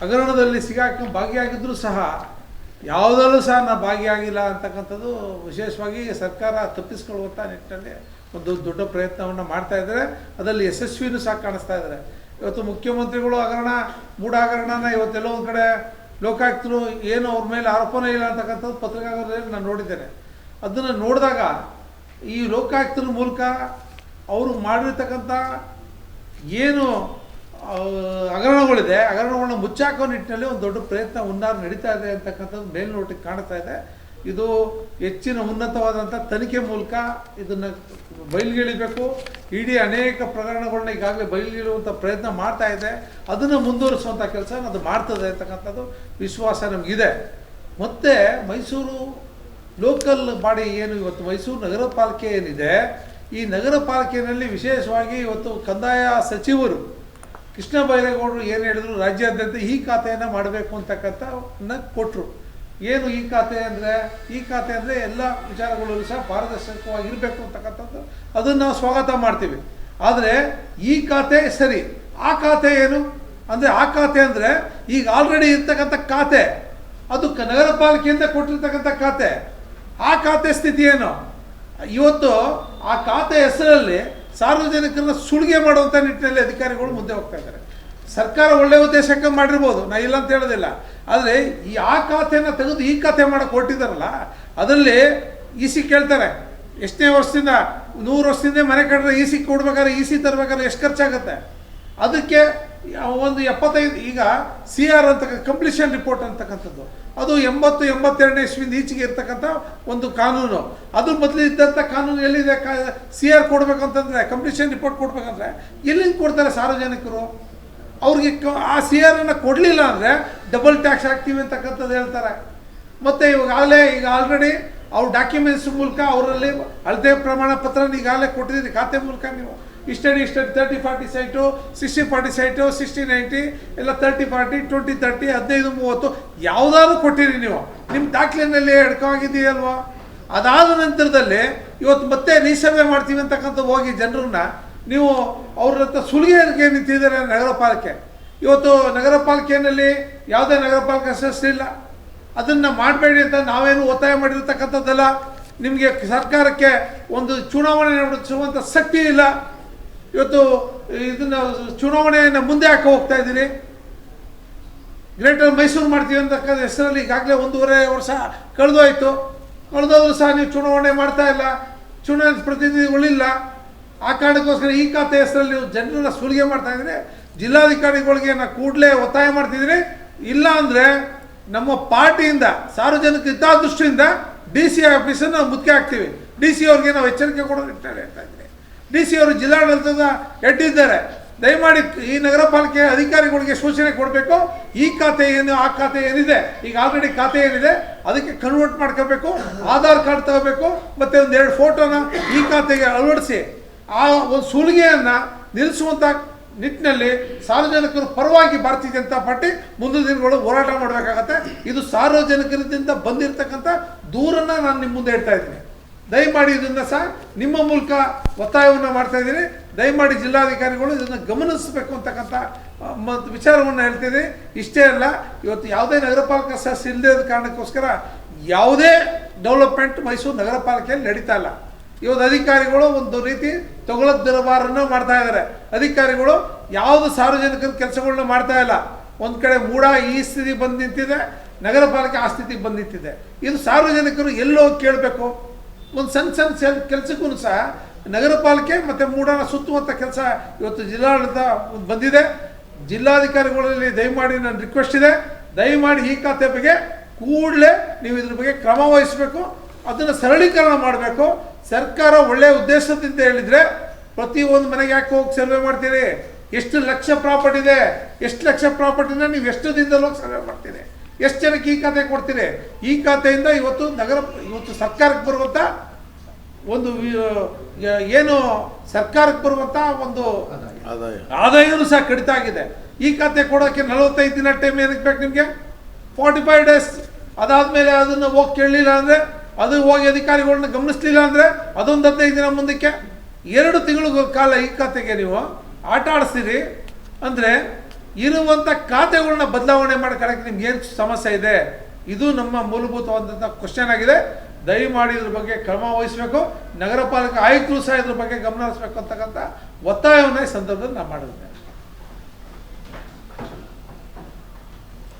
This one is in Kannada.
ಹಗರಣದಲ್ಲಿ ಭಾಗಿಯಾಗಿದ್ದರೂ ಸಹ ಯಾವುದರಲ್ಲೂ ಸಹ ನಾನು ಭಾಗಿಯಾಗಿಲ್ಲ ಅಂತಕ್ಕಂಥದ್ದು ವಿಶೇಷವಾಗಿ ಸರ್ಕಾರ ತಪ್ಪಿಸ್ಕೊಳ್ಳುವಂಥ ನಿಟ್ಟಿನಲ್ಲಿ ಒಂದು ದೊಡ್ಡ ಪ್ರಯತ್ನವನ್ನು ಮಾಡ್ತಾ ಇದ್ದಾರೆ. ಅದರಲ್ಲಿ ಯಶಸ್ವಿನೂ ಸಹ ಕಾಣಿಸ್ತಾ ಇದ್ದಾರೆ. ಇವತ್ತು ಮುಖ್ಯಮಂತ್ರಿಗಳು ಮೂಢ ಹಗರಣನ ಇವತ್ತೆಲ್ಲೋ ಒಂದು ಕಡೆ ಲೋಕಾಯುಕ್ತರು ಏನು ಅವ್ರ ಮೇಲೆ ಆರೋಪನೇ ಇಲ್ಲ ಅಂತಕ್ಕಂಥದ್ದು ಪತ್ರಿಕಾಗೋಷ್ಠಿಯಲ್ಲಿ ನಾನು ನೋಡಿದ್ದೇನೆ. ಅದನ್ನು ನೋಡಿದಾಗ ಈ ಲೋಕಾಯುಕ್ತರ ಮೂಲಕ ಅವರು ಮಾಡಿರ್ತಕ್ಕಂಥ ಏನು ಹಗರಣಗಳಿದೆ ಹಗರಣಗಳನ್ನ ಮುಚ್ಚಾಕೋ ನಿಟ್ಟಿನಲ್ಲಿ ಒಂದು ದೊಡ್ಡ ಪ್ರಯತ್ನ ಹುನ್ನಾರ ನಡೀತಾ ಇದೆ ಅಂತಕ್ಕಂಥದ್ದು ಮೇಲ್ನೋಟಕ್ಕೆ ಕಾಣ್ತಾ ಇದೆ. ಇದು ಹೆಚ್ಚಿನ ಉನ್ನತವಾದಂಥ ತನಿಖೆ ಮೂಲಕ ಇದನ್ನು ಬಯಲಿಗೆಳಿಬೇಕು. ಇಡೀ ಅನೇಕ ಪ್ರಕರಣಗಳನ್ನ ಈಗಾಗಲೇ ಬಯಲಿಗೆಳುವಂಥ ಪ್ರಯತ್ನ ಮಾಡ್ತಾ ಇದೆ. ಅದನ್ನು ಮುಂದುವರಿಸುವಂಥ ಕೆಲಸ ಅದು ಮಾಡ್ತದೆ ಅಂತಕ್ಕಂಥದ್ದು ವಿಶ್ವಾಸ ನಮಗಿದೆ. ಮತ್ತು ಮೈಸೂರು ಲೋಕಲ್ ಬಾಡಿ ಏನು ಇವತ್ತು ಮೈಸೂರು ನಗರ ಪಾಲಿಕೆ ಏನಿದೆ, ಈ ನಗರ ಪಾಲಿಕೆಯಲ್ಲಿ ವಿಶೇಷವಾಗಿ ಇವತ್ತು ಕಂದಾಯ ಸಚಿವರು ಕೃಷ್ಣ ಬೈರೇಗೌಡರು ಏನು ಹೇಳಿದ್ರು, ರಾಜ್ಯಾದ್ಯಂತ ಈ ಖಾತೆಯನ್ನು ಮಾಡಬೇಕು ಅಂತಕ್ಕಂಥನ್ನ ಕೊಟ್ಟರು. ಏನು ಈ ಖಾತೆ ಅಂದರೆ ಎಲ್ಲ ವಿಚಾರಗಳಲ್ಲೂ ಸಹ ಪಾರದರ್ಶಕವಾಗಿರಬೇಕು ಅಂತಕ್ಕಂಥದ್ದು ಅದನ್ನು ನಾವು ಸ್ವಾಗತ ಮಾಡ್ತೀವಿ. ಆದರೆ ಈ ಖಾತೆ ಸರಿ, ಆ ಖಾತೆ ಏನು ಅಂದರೆ ಆ ಖಾತೆ ಅಂದರೆ ಈಗ ಆಲ್ರೆಡಿ ಇರ್ತಕ್ಕಂಥ ಖಾತೆ, ಅದು ನಗರ ಪಾಲಿಕೆಯಿಂದ ಕೊಟ್ಟಿರ್ತಕ್ಕಂಥ ಖಾತೆ, ಆ ಖಾತೆ ಸ್ಥಿತಿ ಏನು? ಇವತ್ತು ಆ ಖಾತೆ ಹೆಸರಲ್ಲಿ ಸಾರ್ವಜನಿಕರನ್ನ ಸುಲಿಗೆ ಮಾಡುವಂಥ ನಿಟ್ಟಿನಲ್ಲಿ ಅಧಿಕಾರಿಗಳು ಮುಂದೆ ಹೋಗ್ತಾ ಇದ್ದಾರೆ. ಸರ್ಕಾರ ಒಳ್ಳೆಯ ಉದ್ದೇಶಕ್ಕೆ ಮಾಡಿರ್ಬೋದು, ನಾ ಇಲ್ಲ ಅಂತ ಹೇಳೋದಿಲ್ಲ. ಆದರೆ ಆ ಖಾತೆಯನ್ನು ತೆಗೆದು ಈ ಖಾತೆ ಮಾಡೋಕ್ಕೆ ಹೊರಟಿದ್ದಾರಲ್ಲ, ಅದರಲ್ಲಿ ಸಿ ಕೇಳ್ತಾರೆ ಎಷ್ಟನೇ ವರ್ಷದಿಂದ 100 ವರ್ಷದಿಂದ ಮನೆ ಕಟ್ಟಿದ್ರೆ ಸಿ ಕೊಡ್ಬೇಕಾದ್ರೆ ತರಬೇಕಾದ್ರೆ ಎಷ್ಟು ಖರ್ಚಾಗುತ್ತೆ? ಅದಕ್ಕೆ ಒಂದು 75 ಈಗ CR ಅಂತ ಕಂಪ್ಲೀಷನ್ ರಿಪೋರ್ಟ್ ಅಂತಕ್ಕಂಥದ್ದು ಅದು 80-82ನೇ ಇಸ್ವಿಯಿಂದ ಈಚೆಗೆ ಇರ್ತಕ್ಕಂಥ ಒಂದು ಕಾನೂನು. ಅದು ಮೊದಲಿದ್ದಂಥ ಕಾನೂನು ಎಲ್ಲಿದೆ? CR ಕೊಡ್ಬೇಕಂತಂದರೆ ಕಂಪ್ಲೀಷನ್ ರಿಪೋರ್ಟ್ ಕೊಡ್ಬೇಕಂದ್ರೆ ಎಲ್ಲಿಂದ ಕೊಡ್ತಾರೆ ಸಾರ್ವಜನಿಕರು? ಅವ್ರಿಗೆ ಆ CR ಅನ್ನು ಕೊಡಲಿಲ್ಲ ಅಂದರೆ ಡಬಲ್ ಟ್ಯಾಕ್ಸ್ ಹಾಕ್ತೀವಿ ಅಂತಕ್ಕಂಥದ್ದು ಹೇಳ್ತಾರೆ. ಮತ್ತು ಈಗ ಆಲ್ರೆಡಿ ಅವ್ರ ಡಾಕ್ಯುಮೆಂಟ್ಸ್ ಮೂಲಕ ಅವರಲ್ಲಿ ಅಳತೆ ಪ್ರಮಾಣ ಪತ್ರ ಈಗಾಗಲೇ ಕೊಟ್ಟಿದ್ದೀರಿ ಖಾತೆ ಮೂಲಕ. ನೀವು ಇಷ್ಟಡಿ 30-40 ಸೈಟು, 60-40 ಸೈಟು, 60-90 ಎಲ್ಲ 30-40, 20-30, 15-30 ಯಾವುದಾದ್ರೂ ಕೊಟ್ಟಿರಿ. ನೀವು ನಿಮ್ಮ ದಾಖಲೆಯಲ್ಲಿ ಎಡ್ಕೊಂಡಿದೆಯಲ್ವಾ? ಅದಾದ ನಂತರದಲ್ಲಿ ಇವತ್ತು ಮತ್ತೆ ರೀಸರ್ವೆ ಮಾಡ್ತೀವಿ ಅಂತಕ್ಕಂಥ ಹೋಗಿ ಜನರನ್ನ ನೀವು ಅವ್ರ ಹತ್ರ ಸುಲಿಗೆಗೆ ನಿಂತಿದ್ದಾರೆ ನಗರ ಪಾಲಿಕೆ. ಇವತ್ತು ನಗರ ಪಾಲಿಕೆಯಲ್ಲಿ ಯಾವುದೇ ನಗರ ಪಾಲಿಕೆ ಸದಸ್ಯರಿಲ್ಲ. ಅದನ್ನು ಮಾಡಬೇಡಿ ಅಂತ ನಾವೇನು ಒತ್ತಾಯ ಮಾಡಿರ್ತಕ್ಕಂಥದ್ದಲ್ಲ. ನಿಮಗೆ ಸರ್ಕಾರಕ್ಕೆ ಒಂದು ಚುನಾವಣೆ ನಡೆಸುವಂಥ ಶಕ್ತಿ ಇಲ್ಲ. ಇವತ್ತು ಇದನ್ನು ಚುನಾವಣೆಯನ್ನು ಮುಂದೆ ಹಾಕಿ ಹೋಗ್ತಾ ಇದ್ದೀರಿ. ಗ್ರೇಟರ್ ಮೈಸೂರು ಮಾಡ್ತೀವಿ ಅಂತಕ್ಕಂಥ ಹೆಸರಲ್ಲಿ ಈಗಾಗಲೇ 1.5 ವರ್ಷ ಕಳೆದೋದ್ರೂ ಸಹ ನೀವು ಚುನಾವಣೆ ಮಾಡ್ತಾ ಇಲ್ಲ, ಚುನಾವಣೆ ಪ್ರತಿನಿಧಿಗಳಿಲ್ಲ. ಆ ಕಾರಣಕ್ಕೋಸ್ಕರ ಈ ಖಾತೆ ಹೆಸರಲ್ಲಿ ನೀವು ಜನರನ್ನ ಸುಲಿಗೆ ಮಾಡ್ತಾ ಇದ್ದೀರಿ. ಜಿಲ್ಲಾಧಿಕಾರಿಗಳಿಗೆ ನಾವು ಕೂಡಲೇ ಒತ್ತಾಯ ಮಾಡ್ತಿದ್ದೀರಿ. ಇಲ್ಲ ಅಂದರೆ ನಮ್ಮ ಪಾರ್ಟಿಯಿಂದ ಸಾರ್ವಜನಿಕ ಹಿತದೃಷ್ಟಿಯಿಂದ DC ಆಫೀಸನ್ನು ನಾವು ಮುಖ್ಯ ಹಾಕ್ತೀವಿ. DC ಅವ್ರಿಗೆ ನಾವು ಎಚ್ಚರಿಕೆ ಕೊಡೋದು ಹೇಳ್ತಾ ಇದ್ದೀವಿ. DC ಅವರು ಜಿಲ್ಲಾಡಳಿತದ ಹೆಡ್ ಇದ್ದಾರೆ. ದಯಮಾಡಿ ಈ ನಗರ ಪಾಲಿಕೆ ಅಧಿಕಾರಿಗಳಿಗೆ ಸೂಚನೆ ಕೊಡಬೇಕು. ಈ ಖಾತೆ ಏನು, ಆ ಖಾತೆ ಏನಿದೆ, ಈಗ ಆಲ್ರೆಡಿ ಖಾತೆ ಏನಿದೆ ಅದಕ್ಕೆ ಕನ್ವರ್ಟ್ ಮಾಡ್ಕೋಬೇಕು. ಆಧಾರ್ ಕಾರ್ಡ್ ತಗೋಬೇಕು, ಮತ್ತು 1-2 ಫೋಟೋನ ಈ ಖಾತೆಗೆ ಅಳವಡಿಸಿ ಆ ಒಂದು ಸುಲಿಗೆಯನ್ನು ನಿಲ್ಲಿಸುವಂಥ ನಿಟ್ಟಿನಲ್ಲಿ ಸಾರ್ವಜನಿಕರ ಪರವಾಗಿ ಭಾರತೀಯ ಜನತಾ ಪಾರ್ಟಿ ಮುಂದಿನ ದಿನಗಳು ಹೋರಾಟ ಮಾಡಬೇಕಾಗತ್ತೆ. ಇದು ಸಾರ್ವಜನಿಕರಿಂದ ಬಂದಿರತಕ್ಕಂಥ ದೂರನ್ನು ನಾನು ನಿಮ್ಮ ಮುಂದೆ ಹೇಳ್ತಾ ಇದ್ದೀನಿ. ದಯಮಾಡಿ ಇದನ್ನು ಸಹ ನಿಮ್ಮ ಮೂಲಕ ಒತ್ತಾಯವನ್ನು ಮಾಡ್ತಾ ಇದ್ದೀನಿ. ದಯಮಾಡಿ ಜಿಲ್ಲಾಧಿಕಾರಿಗಳು ಇದನ್ನು ಗಮನಿಸಬೇಕು ಅಂತಕ್ಕಂಥ ವಿಚಾರವನ್ನು ಹೇಳ್ತೀನಿ. ಇಷ್ಟೇ ಅಲ್ಲ, ಇವತ್ತು ಯಾವುದೇ ನಗರ ಪಾಲಿಕೆ ಸದಸ್ಯ ಇಲ್ಲದ ಕಾರಣಕ್ಕೋಸ್ಕರ ಯಾವುದೇ ಡೆವಲಪ್ಮೆಂಟ್ ಮೈಸೂರು ನಗರ ಪಾಲಿಕೆಯಲ್ಲಿ ನಡೀತಾ ಇಲ್ಲ. ಇವತ್ತು ಅಧಿಕಾರಿಗಳು ಒಂದು ರೀತಿ ತೊಗೊಳದ ದರಬಾರನ್ನು ಮಾಡ್ತಾ ಇದ್ದಾರೆ. ಅಧಿಕಾರಿಗಳು ಯಾವುದು ಸಾರ್ವಜನಿಕರ ಕೆಲಸಗಳನ್ನ ಮಾಡ್ತಾ ಇಲ್ಲ. ಒಂದು ಕಡೆ ಮೂಢ ಈ ಸ್ಥಿತಿ ಬಂದು ನಿಂತಿದೆ, ನಗರ ಪಾಲಿಕೆ ಆ ಸ್ಥಿತಿಗೆ ಬಂದು ನಿಂತಿದೆ. ಇದು ಸಾರ್ವಜನಿಕರು ಎಲ್ಲೋ ಕೇಳಬೇಕು. ಒಂದು ಸಣ್ಣ ಕೆಲಸಕ್ಕೂ ಸಹ ನಗರ ಪಾಲಿಕೆ ಮತ್ತು ಮೂಢನ ಸುತ್ತುವಂಥ ಕೆಲಸ ಇವತ್ತು ಜಿಲ್ಲಾಡಳಿತ ಬಂದಿದೆ. ಜಿಲ್ಲಾಧಿಕಾರಿಗಳಲ್ಲಿ ದಯಮಾಡಿ ನನ್ನ ರಿಕ್ವೆಸ್ಟ್ ಇದೆ, ದಯಮಾಡಿ ಈ ಖಾತೆ ಬಗ್ಗೆ ಕೂಡಲೇ ನೀವು ಇದ್ರ ಬಗ್ಗೆ ಕ್ರಮ ವಹಿಸಬೇಕು. ಅದನ್ನು ಸರಳೀಕರಣ ಮಾಡಬೇಕು. ಸರ್ಕಾರ ಒಳ್ಳೆಯ ಉದ್ದೇಶದಿಂದ ಹೇಳಿದರೆ ಪ್ರತಿಯೊಂದು ಮನೆಗೆ ಯಾಕೆ ಹೋಗಿ ಸರ್ವೆ ಮಾಡ್ತೀರಿ? ಎಷ್ಟು ಲಕ್ಷ ಪ್ರಾಪರ್ಟಿ ಇದೆ, ಎಷ್ಟು ಲಕ್ಷ ಪ್ರಾಪರ್ಟಿನ ನೀವು ಎಷ್ಟು ದಿನದಲ್ಲಿ ಹೋಗಿ ಸರ್ವೆ ಮಾಡ್ತೀರಿ? ಎಷ್ಟು ಜನಕ್ಕೆ ಈ ಖಾತೆ ಕೊಡ್ತೀರಿ? ಈ ಖಾತೆಯಿಂದ ಇವತ್ತು ಸರ್ಕಾರಕ್ಕೆ ಬರುವಂಥ ಒಂದು ಏನು ಸರ್ಕಾರಕ್ಕೆ ಬರುವಂಥ ಒಂದು ಆದಾಯವೂ ಸಹ ಕಡಿತ ಆಗಿದೆ. ಈ ಖಾತೆ ಕೊಡೋಕ್ಕೆ 45 ದಿನ ಟೈಮ್ ಏನಕ್ಕೆ ಬೇಕು ನಿಮಗೆ? 45 ಡೇಸ್. ಅದಾದಮೇಲೆ ಅದನ್ನು ಹೋಗಿ ಕೇಳಲಿಲ್ಲ ಅಂದರೆ, ಅದು ಹೋಗಿ ಅಧಿಕಾರಿಗಳನ್ನ ಗಮನಿಸಲಿಲ್ಲ ಅಂದರೆ ಅದೊಂದು 15 ದಿನ ಮುಂದಕ್ಕೆ 2 ತಿಂಗಳ ಕಾಲ ಈ ಖಾತೆಗೆ ನೀವು ಆಟ ಆಡಿಸ್ತೀರಿ ಅಂದರೆ ಇರುವಂಥ ಖಾತೆಗಳನ್ನ ಬದಲಾವಣೆ ಮಾಡ್ಕೊಳ್ಳೋಕ್ಕೆ ನಿಮ್ಗೆ ಏನು ಸಮಸ್ಯೆ ಇದೆ, ಇದು ನಮ್ಮ ಮೂಲಭೂತವಾದಂಥ ಕ್ವಶನ್ ಆಗಿದೆ. ದಯಮಾಡಿ ಇದ್ರ ಬಗ್ಗೆ ಕ್ರಮ ವಹಿಸಬೇಕು. ನಗರ ಪಾಲಿಕೆ ಆಯುಕ್ತರು ಸಹ ಇದ್ರ ಬಗ್ಗೆ ಗಮನ ಹರಿಸಬೇಕು ಅಂತಕ್ಕಂಥ ಒತ್ತಾಯವನ್ನು ಈ ಸಂದರ್ಭದಲ್ಲಿ ನಾನು ಮಾಡಿದ್ದೇನೆ.